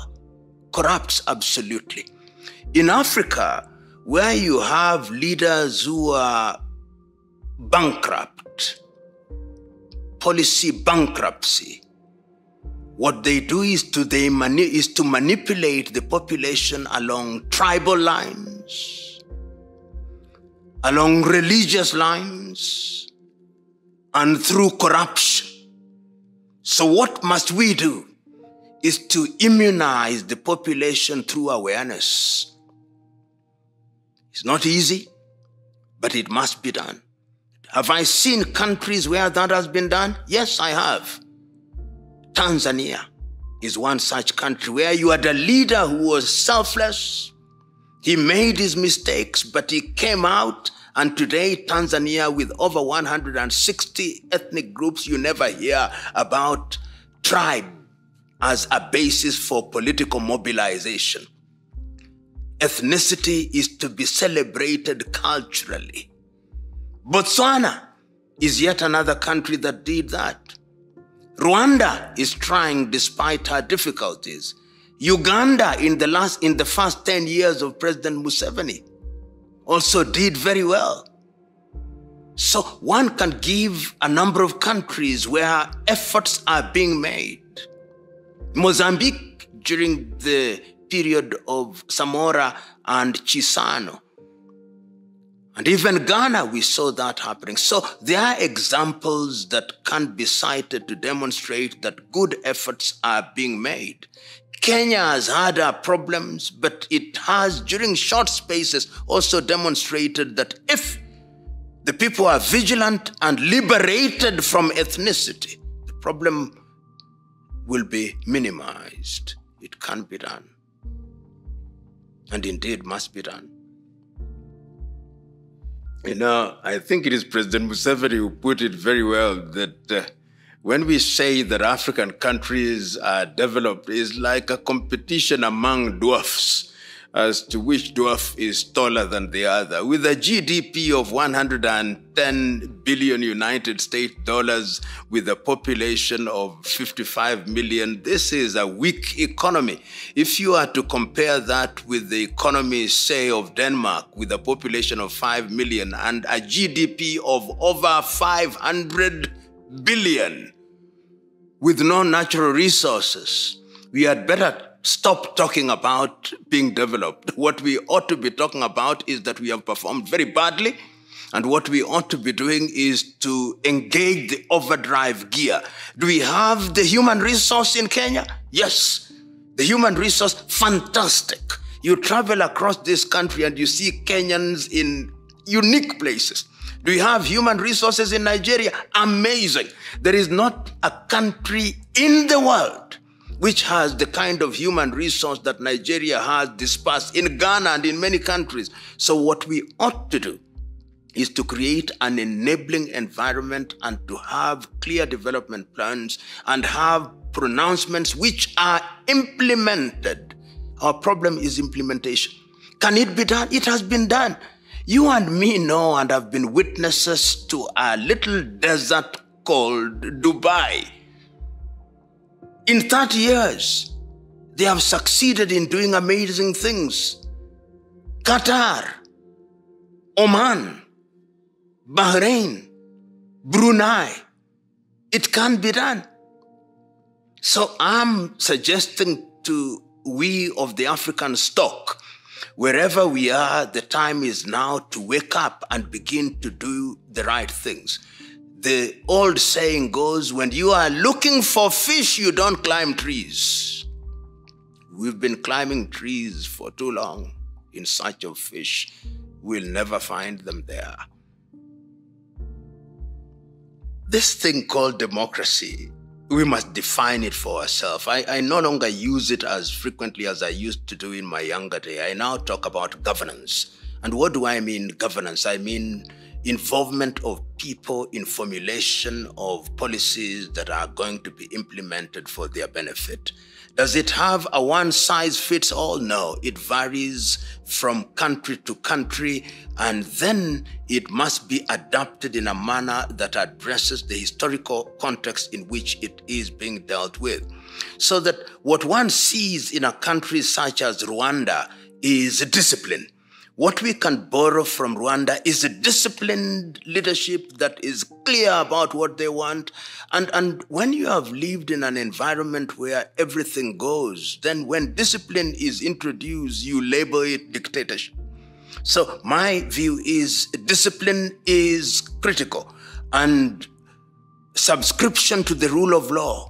corrupts absolutely. In Africa, where you have leaders who are bankrupt, policy bankruptcy, what they do is to manipulate the population along tribal lines, along religious lines, and through corruption. So what must we do is to immunize the population through awareness. It's not easy, but it must be done. Have I seen countries where that has been done? Yes, I have. Tanzania is one such country where you had a leader who was selfless. He made his mistakes, but he came out. And today, Tanzania, with over 160 ethnic groups, you never hear about tribe as a basis for political mobilization. Ethnicity is to be celebrated culturally. Botswana is yet another country that did that. Rwanda is trying despite her difficulties. Uganda in the first 10 years of President Museveni also did very well. So one can give a number of countries where efforts are being made. Mozambique during the period of Samora and Chisano. And even Ghana, we saw that happening. So there are examples that can be cited to demonstrate that good efforts are being made. Kenya has had her problems, but it has, during short spaces, also demonstrated that if the people are vigilant and liberated from ethnicity, the problem will be minimized. It can be done. And indeed must be done. You know, I think it is President Museveni who put it very well that when we say that African countries are developed, it's like a competition among dwarfs as to which dwarf is taller than the other. With a GDP of 110 billion United States dollars, with a population of 55 million, this is a weak economy. If you are to compare that with the economy, say, of Denmark, with a population of 5 million and a GDP of over 500 billion, with no natural resources, we had better stop talking about being developed. What we ought to be talking about is that we have performed very badly, and what we ought to be doing is to engage the overdrive gear. Do we have the human resource in Kenya? Yes. The human resource, fantastic. You travel across this country and you see Kenyans in unique places. Do we have human resources in Nigeria? Amazing. There is not a country in the world which has the kind of human resource that Nigeria has dispersed in Ghana and in many countries. So what we ought to do is to create an enabling environment and to have clear development plans and have pronouncements which are implemented. Our problem is implementation. Can it be done? It has been done. You and me know and have been witnesses to a little desert called Dubai. In 30 years, they have succeeded in doing amazing things. Qatar, Oman, Bahrain, Brunei. It can be done. So I'm suggesting to we of the African stock, wherever we are, the time is now to wake up and begin to do the right things. The old saying goes, when you are looking for fish, you don't climb trees. We've been climbing trees for too long in search of fish. We'll never find them there. This thing called democracy, we must define it for ourselves. I no longer use it as frequently as I used to do in my younger day. I now talk about governance. And what do I mean governance? I mean involvement of people in formulation of policies that are going to be implemented for their benefit. Does it have a one-size-fits-all? No, it varies from country to country, and then it must be adapted in a manner that addresses the historical context in which it is being dealt with. So that what one sees in a country such as Rwanda is discipline. What we can borrow from Rwanda is a disciplined leadership that is clear about what they want. And when you have lived in an environment where everything goes, then when discipline is introduced, you label it dictatorship. So my view is discipline is critical, and subscription to the rule of law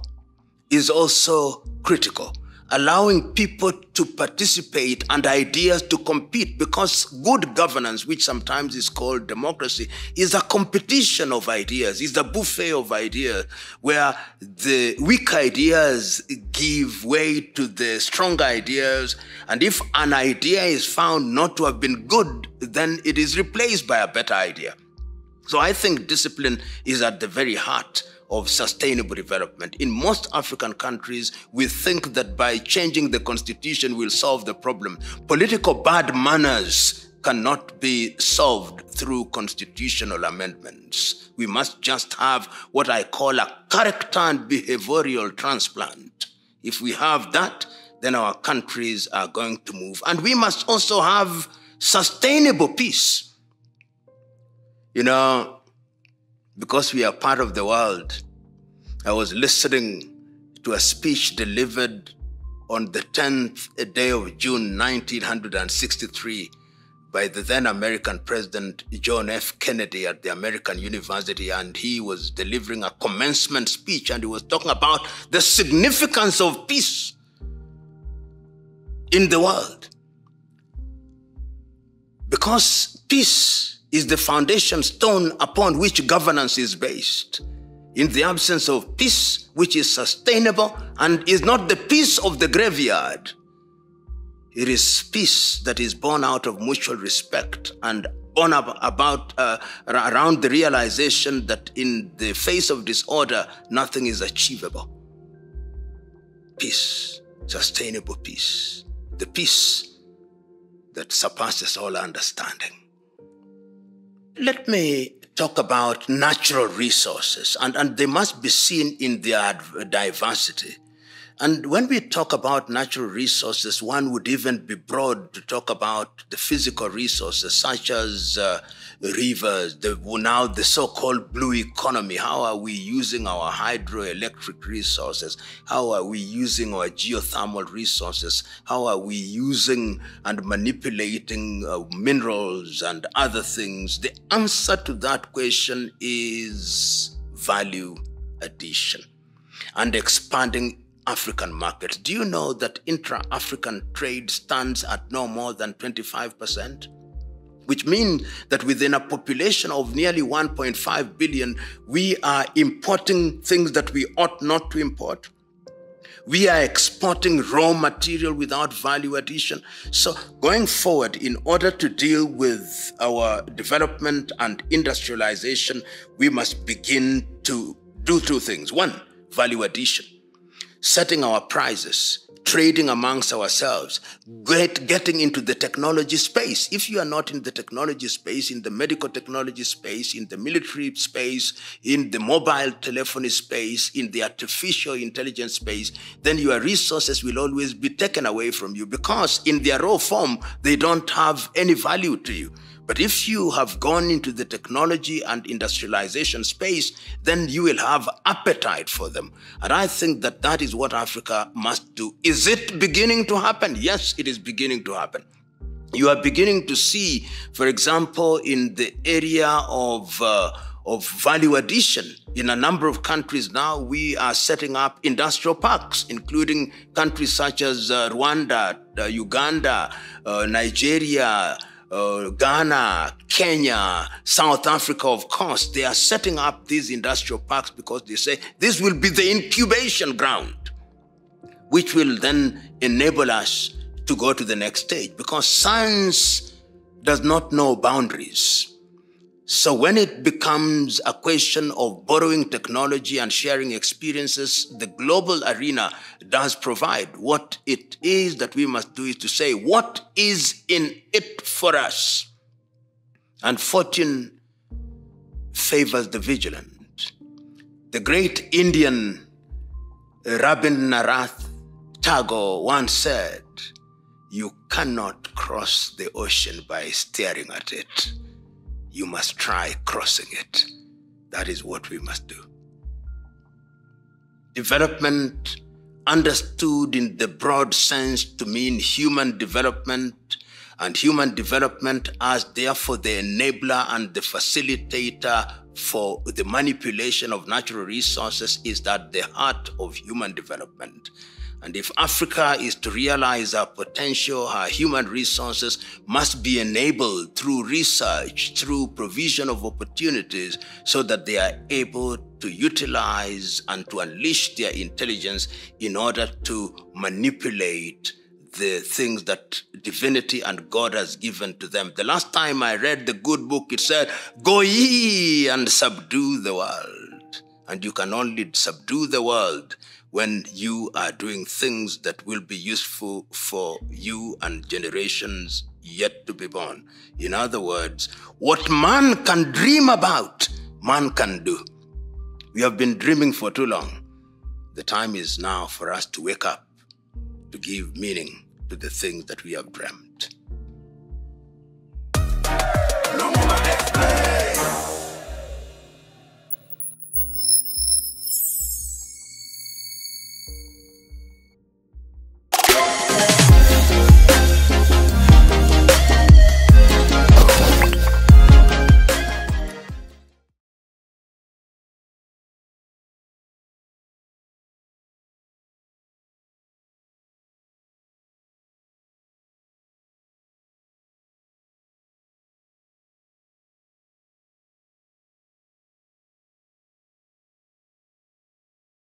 is also critical. Allowing people to participate and ideas to compete, because good governance, which sometimes is called democracy, is a competition of ideas, is a buffet of ideas where the weak ideas give way to the strong ideas. And if an idea is found not to have been good, then it is replaced by a better idea. So I think discipline is at the very heart of sustainable development. In most African countries, we think that by changing the constitution we'll solve the problem. Political bad manners cannot be solved through constitutional amendments. We must just have what I call a character and behavioral transplant. If we have that, then our countries are going to move. And we must also have sustainable peace. You know, because we are part of the world. I was listening to a speech delivered on the 10th day of June, 1963, by the then American President John F. Kennedy at the American University, and he was delivering a commencement speech, and he was talking about the significance of peace in the world. Because peace is the foundation stone upon which governance is based. In the absence of peace, which is sustainable and is not the peace of the graveyard, it is peace that is born out of mutual respect and born around the realization that in the face of disorder, nothing is achievable. Peace, sustainable peace, the peace that surpasses all understanding. Let me talk about natural resources, and they must be seen in their diversity. And when we talk about natural resources, one would even be broad to talk about the physical resources, such as rivers, now the so-called blue economy. How are we using our hydroelectric resources? How are we using our geothermal resources? How are we using and manipulating minerals and other things? The answer to that question is value addition and expanding African markets. Do you know that intra-African trade stands at no more than 25%? Which means that within a population of nearly 1.5 billion, we are importing things that we ought not to import. We are exporting raw material without value addition. So going forward, in order to deal with our development and industrialization, we must begin to do two things. One, value addition. Setting our prices trading amongst ourselves, getting into the technology space. If you are not in the technology space, in the medical technology space, in the military space, in the mobile telephony space, in the artificial intelligence space, then your resources will always be taken away from you, because in their raw form, they don't have any value to you. But if you have gone into the technology and industrialization space, then you will have appetite for them. And I think that that is what Africa must do. Is it beginning to happen? Yes, it is beginning to happen. You are beginning to see, for example, in the area of value addition, in a number of countries now, we are setting up industrial parks, including countries such as Rwanda, Uganda, Nigeria, Ghana, Kenya, South Africa, of course. They are setting up these industrial parks because they say this will be the incubation ground, which will then enable us to go to the next stage, because science does not know boundaries. So when it becomes a question of borrowing technology and sharing experiences, the global arena does provide. What it is that we must do is to say, what is in it for us? And fortune favors the vigilant. The great Indian Rabindranath Tagore once said, "You cannot cross the ocean by staring at it. You must try crossing it." That is what we must do. Development, understood in the broad sense to mean human development, and human development as therefore the enabler and the facilitator for the manipulation of natural resources, is at the heart of human development. And if Africa is to realize our potential, our human resources must be enabled through research, through provision of opportunities, so that they are able to utilize and to unleash their intelligence in order to manipulate the things that divinity and God has given to them. The last time I read the good book, it said, "Go ye and subdue the world." And you can only subdue the world when you are doing things that will be useful for you and generations yet to be born. In other words, what man can dream about, man can do. We have been dreaming for too long. The time is now for us to wake up, to give meaning to the things that we have dreamt.